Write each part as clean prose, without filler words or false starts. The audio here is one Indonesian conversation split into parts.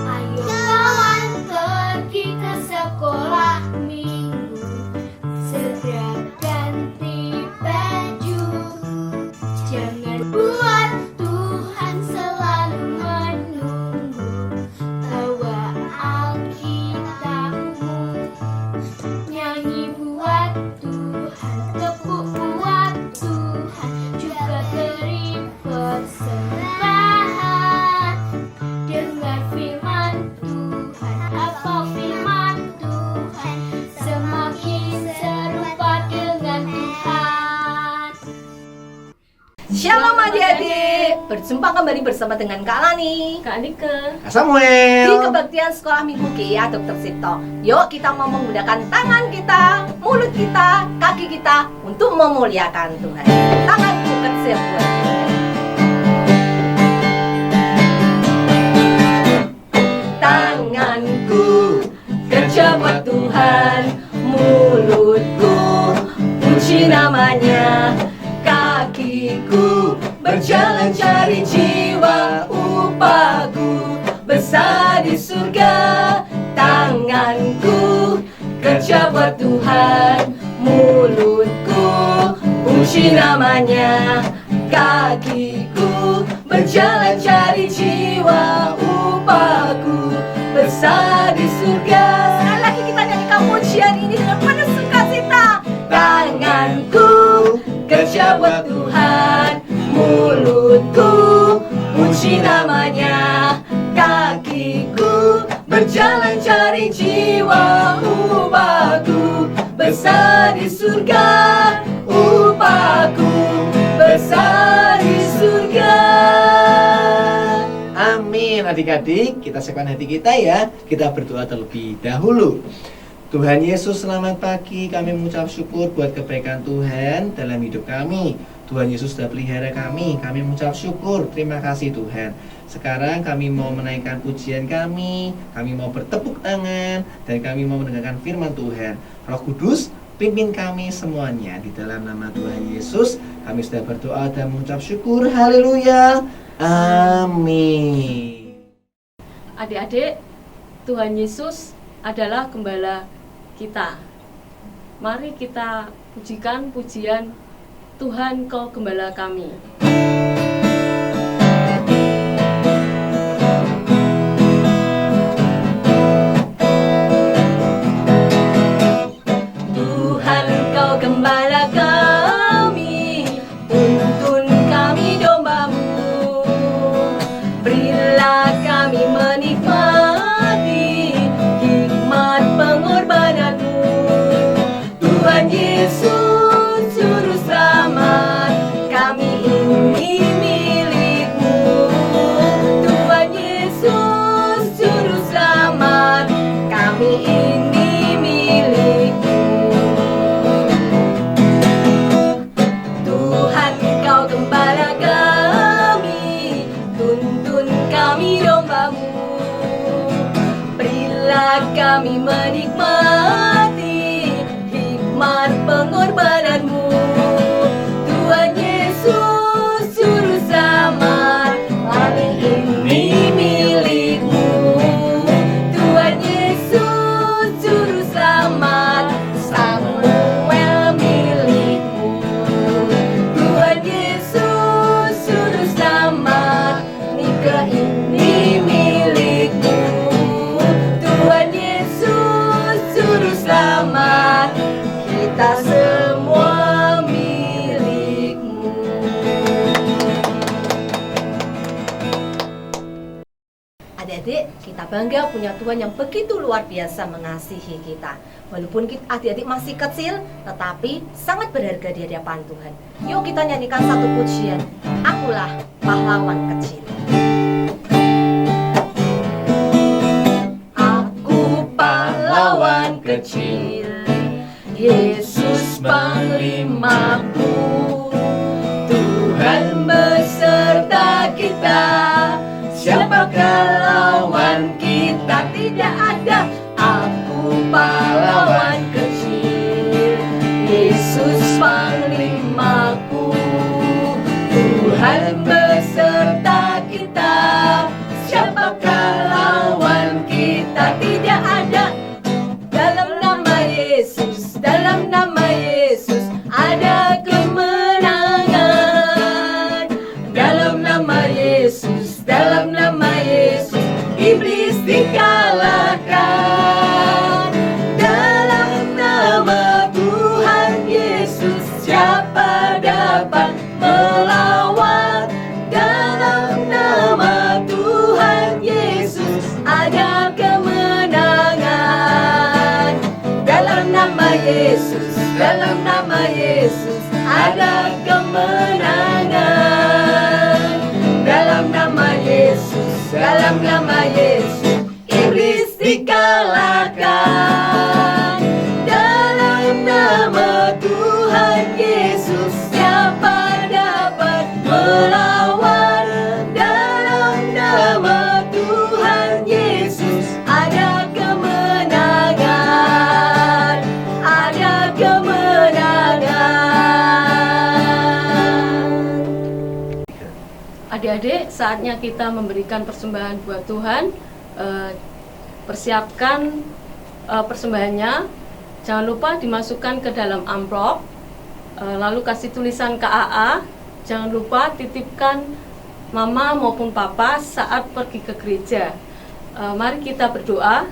Ayo kawan pergi ke sekolah minggu, segera ganti baju. Jangan buat Tuhan selalu menunggu. Bawa Alkitabmu, nyanyi buat Tuhan, tepuk buat Tuhan, juga beri persembahan. Dengar firman Tuhan, hafal firman Tuhan, semakin serupa dengan Tuhan. Shalom adik-adik, berjumpa kembali bersama dengan Kak Lani, Kak Nike, di Samuel. kebaktian sekolah minggu Kia Dr. Sipto. Yuk kita mau menggunakan tangan kita, mulut kita, kaki kita untuk memuliakan Tuhan. Tanganku kecil buat Tuhan. Tanganku kerja buat Tuhan, mulutku puji namanya, kakiku berjalan cari jiwa, upahku besar di surga. Tanganku kerja buat Tuhan, mulutku puji namanya, kakiku berjalan cari jiwa, upahku besar di surga. Sekali lagi kita nyanyikan pujian ini dengan penuh sukacita. Tanganku kerja buat Tuhan, mulutku puji namanya, kakiku berjalan cari jiwa, upahku besar di surga, upahku besar di surga. Amin. Adik-adik, kita siapkan hati kita ya. Kita berdoa terlebih dahulu. Tuhan Yesus, selamat pagi. Kami mengucap syukur buat kebaikan Tuhan dalam hidup kami. Tuhan Yesus sudah pelihara kami. Kami mengucap syukur. Terima kasih Tuhan. Sekarang kami mau menaikkan pujian kami mau bertepuk tangan, dan kami mau mendengarkan firman Tuhan. Roh Kudus, pimpin kami semuanya. Di dalam nama Tuhan Yesus, kami sudah berdoa dan mengucap syukur. Haleluya. Amin. adik-adik, Tuhan Yesus adalah gembala kita. Mari kita pujikan pujian Tuhan Kau Gembala Kami. Tuhan Kau Gembala kami, tuntun kami domba-Mu, berilah kami menikmati hikmat pengorbanan-Mu. Tuhan Yesus Juru Selamat, kami ini milik-Mu. Tuhan Yesus Juru Selamat, kami ini milik-Mu. Tuhan Kau Gembala kami, tuntun kami domba-Mu, berilah kami menikmati hikmat pengorbanan-Mu. Tuhan Yesus Juru Selamat, kami ini milik-Mu. Tuhan Yesus Juru Selamat, Samuel milik-Mu. Tuhan Yesus Juru Selamat, Nike ini milik-Mu. Tuhan Yesus Juru Selamat, kita semua milik-Mu. Adik-adik, kita bangga punya Tuhan yang begitu luar biasa mengasihi kita. Walaupun adik-adik masih kecil, tetapi sangat berharga di hadapan Tuhan. Yuk kita nyanyikan satu pujian, Akulah Pahlawan Kecil. Aku pahlawan kecil, Yesus panglimaku, Tuhan beserta kita. Siapakah lawan kita? Tidak ada. Aku pahlawan kecil, Yesus panglimaku. Tuhan beserta kita, siapakah lawan kita? Tidak ada. Dalam nama Yesus, dalam nama Yesus ada kemenangan. Dalam nama Yesus, dalam nama Yesus iblis dikalahkan. Dalam nama Tuhan Yesus siapa dapat melawan? Dalam nama Tuhan Yesus ada kemenangan. Dalam nama Yesus, dalam nama Yesus ada kemenangan. Dalam nama Yesus, dalam nama Yesus iblis dikalahkan. Dalam nama Tuhan Yesus siapa dapat melawan? Dalam nama Tuhan Yesus ada kemenangan. Ada kemenangan. Adik-adik, saatnya kita memberikan persembahan buat Tuhan. Persiapkan persembahannya. Jangan lupa dimasukkan ke dalam amplop. Lalu kasih tulisan KAA. Jangan lupa titipkan mama maupun papa saat pergi ke gereja. Mari kita berdoa.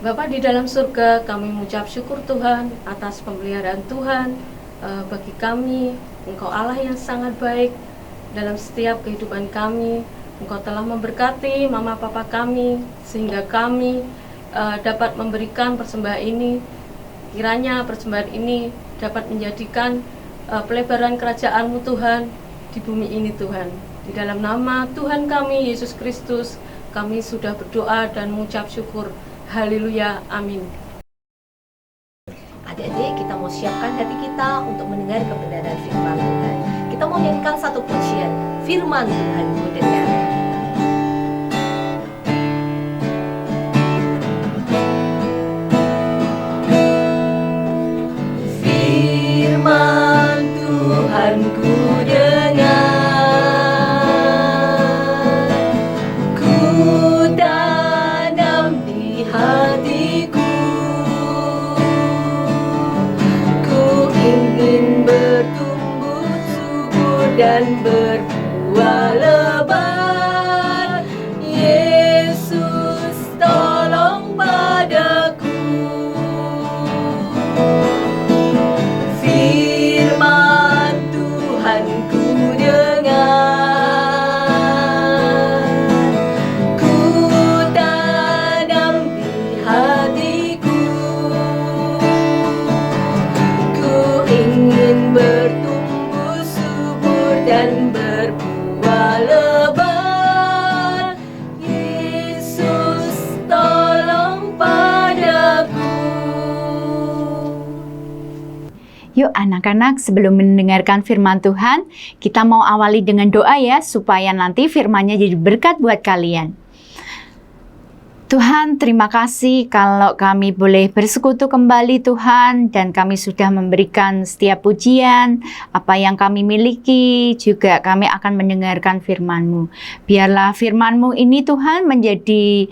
Bapa di dalam surga, kami mengucap syukur Tuhan atas pemeliharaan Tuhan bagi kami. Engkau Allah yang sangat baik dalam setiap kehidupan kami. Engkau telah memberkati mama papa kami sehingga kami dapat memberikan persembahan ini. Kiranya persembahan ini dapat menjadikan pelebaran kerajaan-Mu Tuhan di bumi ini Tuhan. Di dalam nama Tuhan kami Yesus Kristus kami sudah berdoa dan mengucap syukur. Haleluya, amin. Adik-adik, kita mau siapkan hati kita untuk mendengar kebenaran firman Tuhan. Kita mau nyanyikan satu pujian, firman Tuhan ku dengar. Firman Tuhan ku dengar, ku tanam di hatiku, ku ingin bertumbuh subur dan berbuah lebat. Yesus tolong padaku. Firman Tuhan ku dengar, ku tanam di hatiku, ku ingin bertumbuh subur dan berbuah lebat. Yesus tolong padaku. Yuk anak-anak, sebelum mendengarkan firman Tuhan, kita mau awali dengan doa ya, supaya nanti firman-Nya jadi berkat buat kalian. Tuhan, terima kasih kalau kami boleh bersekutu kembali Tuhan, dan kami sudah memberikan setiap pujian, apa yang kami miliki, juga kami akan mendengarkan firman-Mu. Biarlah firman-Mu ini Tuhan menjadi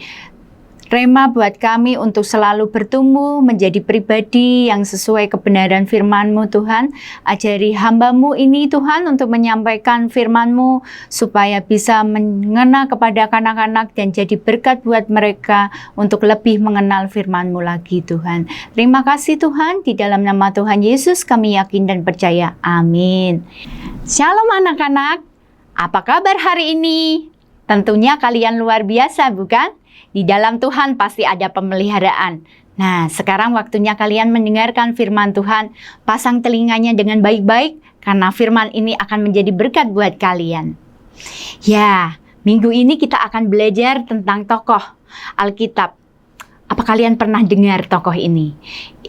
rema buat kami untuk selalu bertumbuh menjadi pribadi yang sesuai kebenaran firman-Mu Tuhan. Ajari hamba-Mu ini Tuhan untuk menyampaikan firman-Mu supaya bisa mengena kepada anak-anak dan jadi berkat buat mereka untuk lebih mengenal firman-Mu lagi Tuhan. Terima kasih Tuhan, di dalam nama Tuhan Yesus kami yakin dan percaya. Amin. Shalom anak-anak, apa kabar hari ini? Tentunya kalian luar biasa bukan? Di dalam Tuhan pasti ada pemeliharaan. Nah, sekarang waktunya kalian mendengarkan firman Tuhan. Pasang telinganya dengan baik-baik, karena firman ini akan menjadi berkat buat kalian. Ya, minggu ini kita akan belajar tentang tokoh Alkitab. Apa kalian pernah dengar tokoh ini?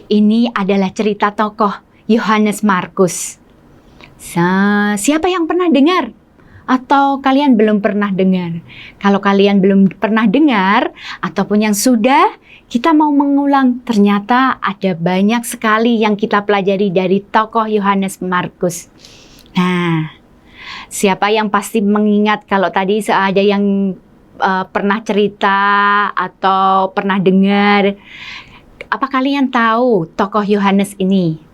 Ini adalah cerita tokoh Yohanes Markus. Siapa yang pernah dengar? atau kalian belum pernah dengar? Kalau kalian belum pernah dengar ataupun yang sudah, kita mau mengulang. Ternyata ada banyak sekali yang kita pelajari dari tokoh Yohanes Markus. Nah, siapa yang pasti mengingat kalau tadi ada yang pernah cerita atau pernah dengar? Apa kalian tahu tokoh Yohanes ini?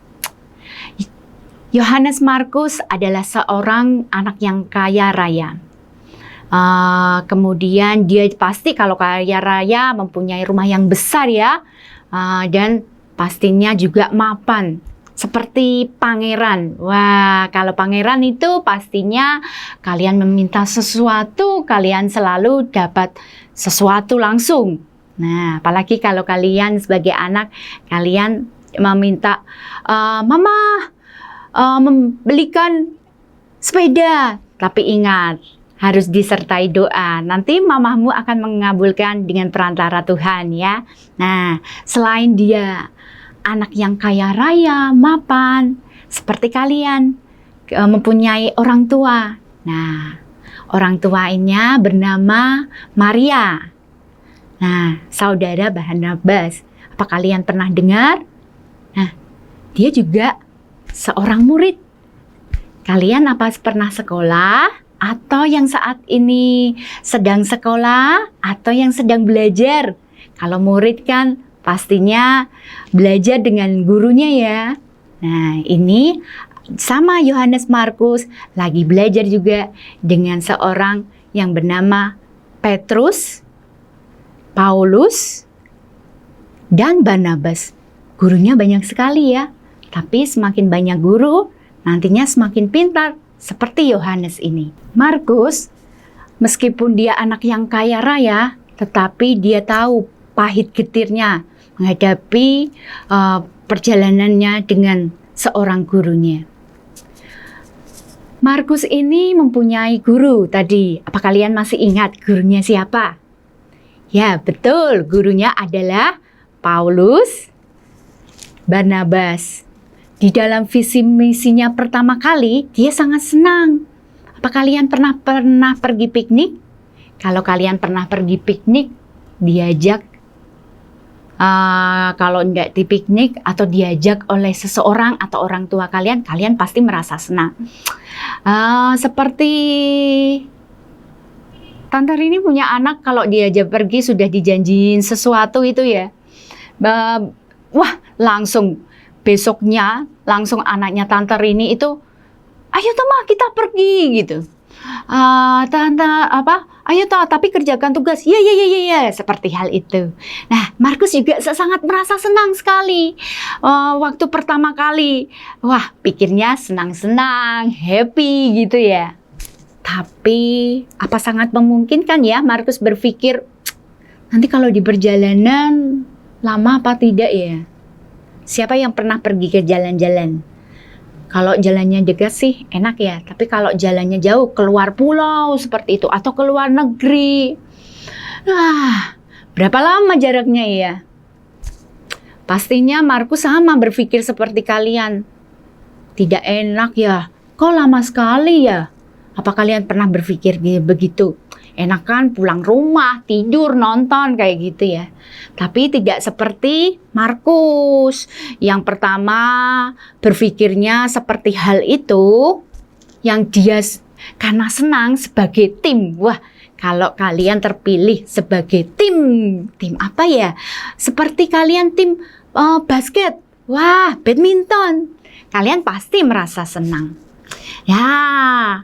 Yohanes Markus adalah seorang anak yang kaya raya. Kemudian dia pasti kalau kaya raya mempunyai rumah yang besar ya, dan pastinya juga mapan seperti pangeran. Wah, kalau pangeran itu pastinya kalian meminta sesuatu, kalian selalu dapat sesuatu langsung. Nah, apalagi kalau kalian sebagai anak, kalian meminta, Mama, membelikan sepeda. Tapi ingat, harus disertai doa. Nanti mamamu akan mengabulkan dengan perantara Tuhan ya. Nah, selain dia anak yang kaya raya, mapan, seperti kalian, mempunyai orang tua. Nah, orang tuanya bernama Maria. Nah, saudara Barnabas. Apa kalian pernah dengar? Nah, dia juga seorang murid. Kalian apa pernah sekolah? Atau yang saat ini sedang sekolah? Atau yang sedang belajar? Kalau murid kan pastinya belajar dengan gurunya ya. Nah, ini sama Yohanes Markus lagi belajar juga dengan seorang yang bernama Petrus, Paulus, dan Barnabas. Gurunya banyak sekali ya. Tapi semakin banyak guru, nantinya semakin pintar seperti Yohanes ini. Markus, meskipun dia anak yang kaya raya, tetapi dia tahu pahit getirnya menghadapi perjalanannya dengan seorang gurunya. Markus ini mempunyai guru tadi. Apa kalian masih ingat gurunya siapa? Ya, betul. Gurunya adalah Paulus, Barnabas. Di dalam visi misinya pertama kali, dia sangat senang. Apa kalian pernah pergi piknik? Kalau kalian pernah pergi piknik, diajak, kalau enggak di piknik atau diajak oleh seseorang atau orang tua kalian, kalian pasti merasa senang. Seperti Tante Rini punya anak, kalau diajak pergi sudah dijanjiin sesuatu itu ya. Wah, langsung besoknya langsung anaknya Tante Rini itu, ayo Tama kita pergi gitu. Tante ayo tapi kerjakan tugas. Ya, seperti hal itu. Nah, Markus juga sangat merasa senang sekali. Waktu pertama kali, wah pikirnya senang-senang, happy gitu ya. Tapi apa sangat memungkinkan ya Markus berpikir, nanti kalau di perjalanan lama apa tidak ya? Siapa yang pernah pergi ke jalan-jalan? Kalau jalannya dekat sih enak ya, tapi kalau jalannya jauh, keluar pulau seperti itu, atau keluar negeri. Nah, berapa lama jaraknya ya? Pastinya Markus sama berpikir seperti kalian. Tidak enak ya, kok lama sekali ya? Apa kalian pernah berpikir begitu? Enak kan pulang rumah, tidur, nonton kayak gitu ya. Tapi tidak seperti Markus. Yang pertama berpikirnya seperti hal itu, yang dia karena senang sebagai tim. Wah, kalau kalian terpilih sebagai tim apa ya? Seperti kalian tim basket, wah badminton. Kalian pasti merasa senang. Ya,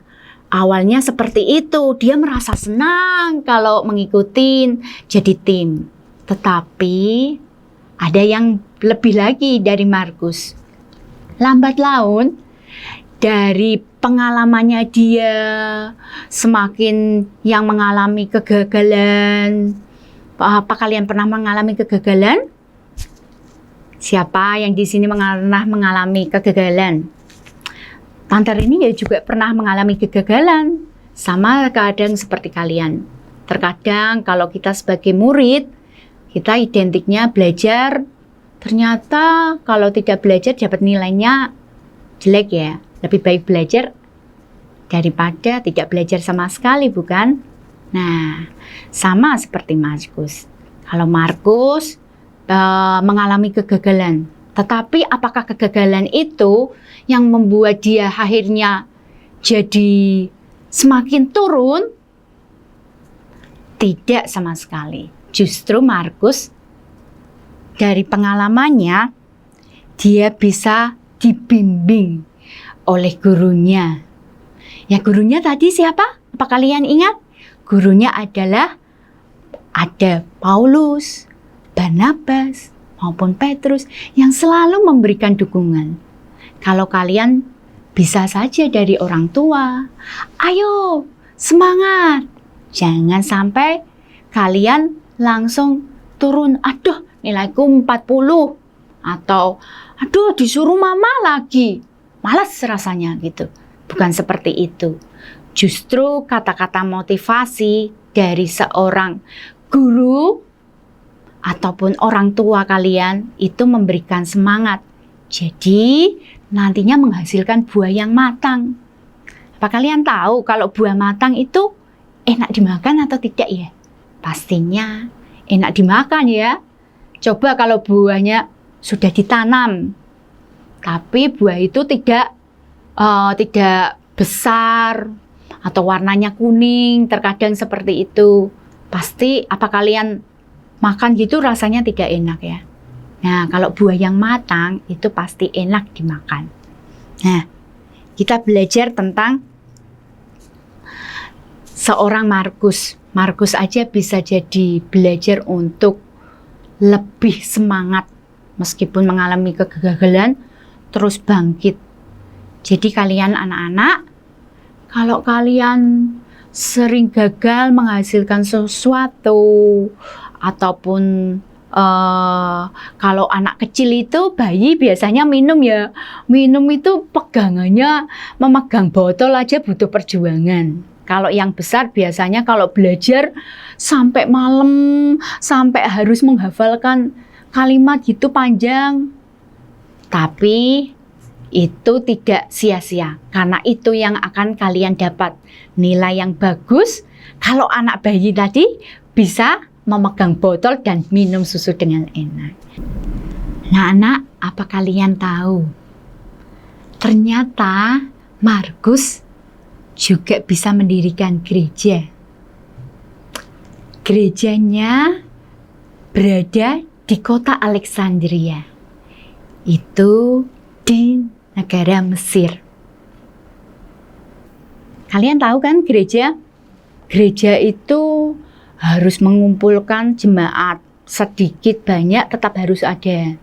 awalnya seperti itu, dia merasa senang kalau mengikuti jadi tim. Tetapi ada yang lebih lagi dari Markus. Lambat laun, dari pengalamannya dia semakin yang mengalami kegagalan. Apa kalian pernah mengalami kegagalan? Siapa yang di sini pernah mengalami kegagalan? Tante Rini ya juga pernah mengalami kegagalan. Sama kadang seperti kalian. Terkadang kalau kita sebagai murid, kita identiknya belajar. Ternyata kalau tidak belajar dapat nilainya jelek ya. Lebih baik belajar daripada tidak belajar sama sekali, bukan? Nah, sama seperti Markus. Kalau Markus mengalami kegagalan, tetapi apakah kegagalan itu yang membuat dia akhirnya jadi semakin turun? Tidak sama sekali. Justru Markus dari pengalamannya dia bisa dibimbing oleh gurunya. Ya, gurunya tadi siapa? Apa kalian ingat? Gurunya adalah ada Paulus, Barnabas, maupun Petrus yang selalu memberikan dukungan. Kalau kalian bisa saja dari orang tua, ayo semangat. Jangan sampai kalian langsung turun, aduh nilaiku 40, atau aduh disuruh mama lagi, malas rasanya gitu. Bukan seperti itu. Justru kata-kata motivasi dari seorang guru ataupun orang tua kalian itu memberikan semangat. Jadi nantinya menghasilkan buah yang matang. Apa kalian tahu kalau buah matang itu enak dimakan atau tidak ya? Pastinya enak dimakan ya. Coba kalau buahnya sudah ditanam, tapi buah itu tidak besar atau warnanya kuning, terkadang seperti itu. Pasti apa kalian makan gitu rasanya tidak enak ya. Nah, kalau buah yang matang itu pasti enak dimakan. Nah, kita belajar tentang seorang Markus. Markus aja bisa jadi belajar untuk lebih semangat meskipun mengalami kegagalan, terus bangkit. Jadi kalian anak-anak, kalau kalian sering gagal menghasilkan sesuatu, ataupun kalau anak kecil itu, bayi biasanya minum ya. Minum itu pegangannya, memegang botol aja butuh perjuangan. Kalau yang besar biasanya kalau belajar sampai malam, sampai harus menghafalkan kalimat gitu panjang. Tapi itu tidak sia-sia, karena itu yang akan kalian dapat nilai yang bagus. Kalau anak bayi tadi bisa memegang botol dan minum susu dengan enak. Nah anak, apa kalian tahu? Ternyata Markus juga bisa mendirikan gereja. Gerejanya berada di kota Alexandria. Itu di negara Mesir. Kalian tahu kan gereja? Gereja itu harus mengumpulkan jemaat, sedikit banyak tetap harus ada.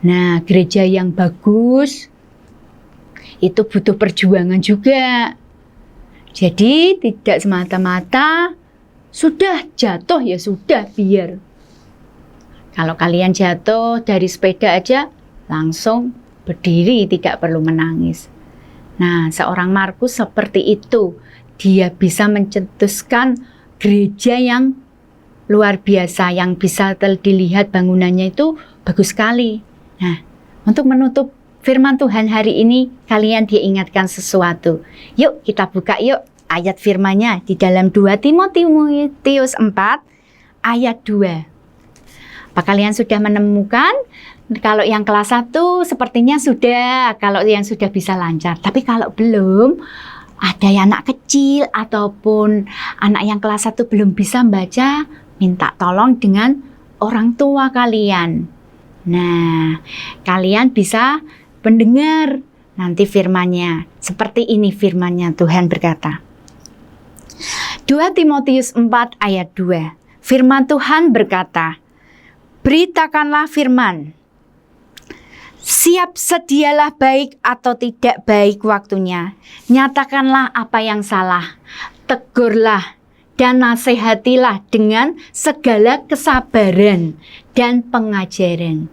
Nah, gereja yang bagus itu butuh perjuangan juga. Jadi tidak semata-mata sudah jatuh ya sudah biar. Kalau kalian jatuh dari sepeda aja langsung berdiri, tidak perlu menangis. Nah, seorang Markus seperti itu. Dia bisa mencetuskan gereja yang luar biasa, yang bisa dilihat bangunannya itu bagus sekali. Nah, untuk menutup firman Tuhan hari ini, kalian diingatkan sesuatu. Yuk kita buka yuk ayat firman-Nya di dalam 2 Timotius 4 ayat 2. Apa kalian sudah menemukan? Kalau yang kelas 1 sepertinya sudah, kalau yang sudah bisa lancar. Tapi kalau belum, ada yang anak kecil ataupun anak yang kelas 1 belum bisa membaca, minta tolong dengan orang tua kalian. Nah, kalian bisa mendengar nanti firman-Nya. Seperti ini firman-Nya, Tuhan berkata. 2 Timotius 4 ayat 2. Firman Tuhan berkata, beritakanlah firman. Siap sedialah baik atau tidak baik waktunya. Nyatakanlah apa yang salah. Tegurlah dan nasihatilah dengan segala kesabaran dan pengajaran.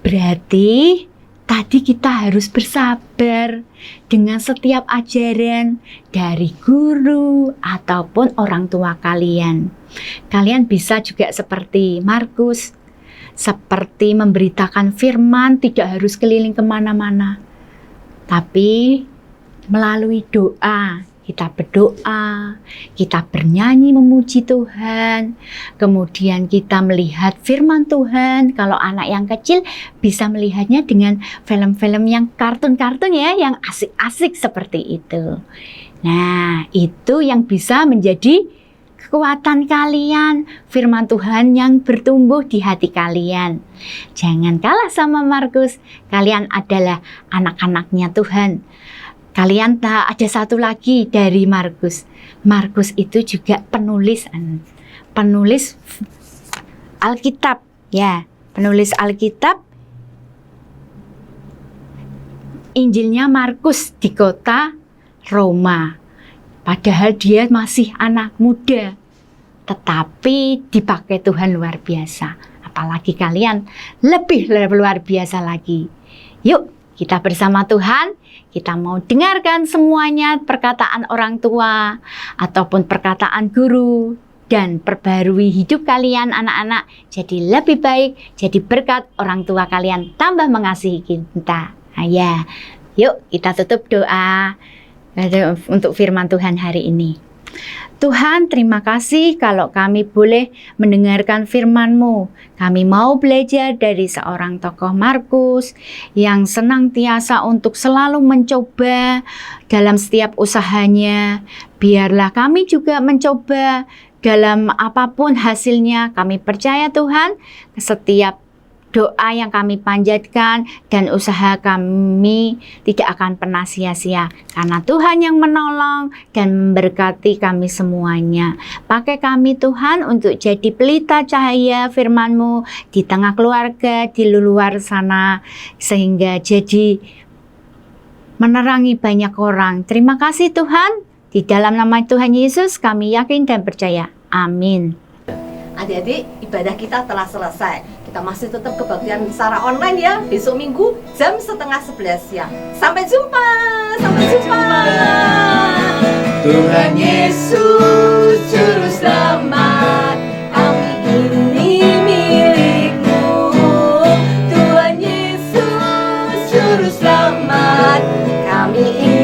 Berarti tadi kita harus bersabar dengan setiap ajaran dari guru ataupun orang tua kalian. Kalian bisa juga seperti Markus, seperti memberitakan firman, tidak harus keliling kemana-mana. Tapi melalui doa. Kita berdoa, kita bernyanyi memuji Tuhan, kemudian kita melihat firman Tuhan. Kalau anak yang kecil bisa melihatnya dengan film-film yang kartun-kartun ya, yang asik-asik seperti itu. Nah, itu yang bisa menjadi kekuatan kalian, firman Tuhan yang bertumbuh di hati kalian. Jangan kalah sama Markus, kalian adalah anak-anaknya Tuhan. Kalian tak ada satu lagi dari Markus. Markus itu juga penulis Alkitab, ya, penulis Alkitab. Injilnya Markus di kota Roma. Padahal dia masih anak muda, tetapi dipakai Tuhan luar biasa. Apalagi kalian lebih luar biasa lagi. Yuk, kita bersama Tuhan, kita mau dengarkan semuanya perkataan orang tua ataupun perkataan guru dan perbarui hidup kalian anak-anak jadi lebih baik, jadi berkat orang tua kalian tambah mengasihi kita. Nah, ya, yuk kita tutup doa untuk firman Tuhan hari ini. Tuhan, terima kasih kalau kami boleh mendengarkan firman-Mu. Kami mau belajar dari seorang tokoh Markus yang senantiasa untuk selalu mencoba dalam setiap usahanya. Biarlah kami juga mencoba dalam apapun hasilnya. Kami percaya Tuhan, setiap doa yang kami panjatkan dan usaha kami tidak akan pernah sia-sia, karena Tuhan yang menolong dan memberkati kami semuanya. Pakai kami Tuhan untuk jadi pelita cahaya firman-Mu di tengah keluarga, di luar sana, sehingga jadi menerangi banyak orang. Terima kasih Tuhan, di dalam nama Tuhan Yesus kami yakin dan percaya. Amin. Adik-adik, ibadah kita telah selesai. Kita masih tetap kebaktian secara online ya, besok Minggu jam 10:30 siang. Sampai jumpa. Sampai jumpa. Tuhan Yesus Juru Selamat, Kami ini milik-Mu. Tuhan Yesus Juru Selamat, kami ini